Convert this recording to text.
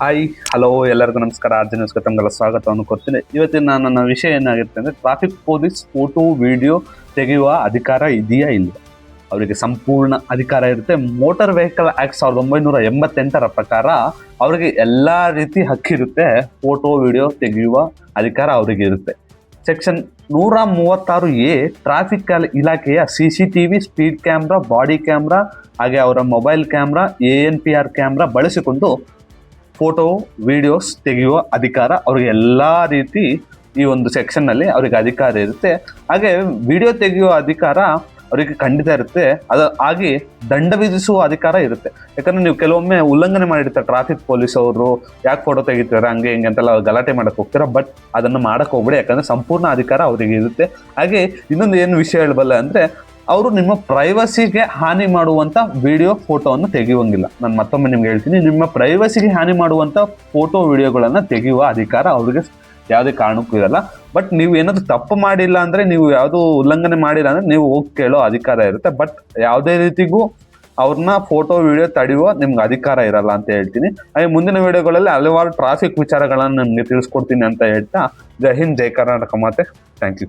Hi hello ಎಲ್ಲರಿಗೂ ನಮಸ್ಕಾರ. ನ್ಯೂಸ್ಗೆ ತಮಗೆಲ್ಲ ಸ್ವಾಗತವನ್ನು ಕೊಡ್ತೀನಿ. ಇವತ್ತಿನ ನನ್ನ ವಿಷಯ ಏನಾಗಿರುತ್ತೆ ಅಂದರೆ, ಟ್ರಾಫಿಕ್ ಪೊಲೀಸ್ ಫೋಟೋ ವಿಡಿಯೋ ತೆಗೆಯುವ ಅಧಿಕಾರ ಇದೆಯಾ ಇಲ್ಲ? ಅವರಿಗೆ ಸಂಪೂರ್ಣ ಅಧಿಕಾರ ಇರುತ್ತೆ. ಮೋಟಾರ್ ವೆಹಿಕಲ್ ಆ್ಯಕ್ಟ್ 1988 ಪ್ರಕಾರ ಅವರಿಗೆ ಎಲ್ಲ ರೀತಿ ಹಕ್ಕಿರುತ್ತೆ. ಫೋಟೋ ವಿಡಿಯೋ ತೆಗೆಯುವ ಅಧಿಕಾರ ಅವರಿಗೆ ಇರುತ್ತೆ. ಸೆಕ್ಷನ್ 136A ಟ್ರಾಫಿಕ್ ಇಲಾಖೆಯ CCTV, speed camera, body camera ಹಾಗೆ ಅವರ ಮೊಬೈಲ್ ಕ್ಯಾಮ್ರಾ, ANPR ಕ್ಯಾಮ್ರಾ ಬಳಸಿಕೊಂಡು ಫೋಟೋ ವಿಡಿಯೋಸ್ ತೆಗೆಯುವ ಅಧಿಕಾರ ಅವರಿಗೆ ಎಲ್ಲ ರೀತಿ ಈ ಒಂದು ಸೆಕ್ಷನ್ನಲ್ಲಿ ಅವರಿಗೆ ಅಧಿಕಾರ ಇರುತ್ತೆ. ಹಾಗೆ ವಿಡಿಯೋ ತೆಗೆಯುವ ಅಧಿಕಾರ ಅವರಿಗೆ ಖಂಡಿತ ಇರುತ್ತೆ. ಹಾಗೆ ದಂಡ ವಿಧಿಸುವ ಅಧಿಕಾರ ಇರುತ್ತೆ. ಯಾಕಂದರೆ ನೀವು ಕೆಲವೊಮ್ಮೆ ಉಲ್ಲಂಘನೆ ಮಾಡಿರ್ತಾರೆ ಟ್ರಾಫಿಕ್ ಪೊಲೀಸ್ ಅವರು, ಯಾಕೆ ಫೋಟೋ ತೆಗಿತಾರೆ ಹಂಗೆ ಹಿಂಗೆ ಅಂತೆಲ್ಲ ಗಲಾಟೆ ಮಾಡಕ್ಕೆ ಹೋಗ್ತೀರಾ. ಬಟ್ ಅದನ್ನು ಮಾಡಕ್ಕೆ ಹೋಗ್ಬೇಡಿ, ಯಾಕಂದರೆ ಸಂಪೂರ್ಣ ಅಧಿಕಾರ ಅವರಿಗೆ ಇರುತ್ತೆ. ಹಾಗೆ ಇನ್ನೊಂದು ಏನು ವಿಷಯ ಹೇಳಬಲ್ಲ ಅಂದರೆ, ಅವರು ನಿಮ್ಮ ಪ್ರೈವಸಿಗೆ ಹಾನಿ ಮಾಡುವಂಥ ವಿಡಿಯೋ ಫೋಟೋವನ್ನು ತೆಗೆಯುವಂಗಿಲ್ಲ. ನಾನು ಮತ್ತೊಮ್ಮೆ ನಿಮ್ಗೆ ಹೇಳ್ತೀನಿ, ನಿಮ್ಮ ಪ್ರೈವಸಿಗೆ ಹಾನಿ ಮಾಡುವಂಥ ಫೋಟೋ ವಿಡಿಯೋಗಳನ್ನು ತೆಗೆಯುವ ಅಧಿಕಾರ ಅವ್ರಿಗೆ ಯಾವುದೇ ಕಾರಣಕ್ಕೂ ಇರಲ್ಲ. ಬಟ್ ನೀವು ಏನಾದರೂ ತಪ್ಪು ಮಾಡಿಲ್ಲ ಅಂದರೆ, ನೀವು ಯಾವುದೂ ಉಲ್ಲಂಘನೆ ಮಾಡಿಲ್ಲ ಅಂದರೆ ನೀವು ಹೋಗಿ ಕೇಳೋ ಅಧಿಕಾರ ಇರುತ್ತೆ. ಬಟ್ ಯಾವುದೇ ರೀತಿಗೂ ಅವ್ರನ್ನ ಫೋಟೋ ವಿಡಿಯೋ ತಡೆಯುವ ನಿಮ್ಗೆ ಅಧಿಕಾರ ಇರಲ್ಲ ಅಂತ ಹೇಳ್ತೀನಿ. ಹಾಗೆ ಮುಂದಿನ ವಿಡಿಯೋಗಳಲ್ಲಿ ಹಲವಾರು ಟ್ರಾಫಿಕ್ ವಿಚಾರಗಳನ್ನು ನಿಮಗೆ ತಿಳಿಸ್ಕೊಡ್ತೀನಿ ಅಂತ ಹೇಳ್ತಾ, ಜೈ ಹಿಂದ್, ಜೈ ಕರ್ನಾಟಕ ಮಾತೆ. Thank you.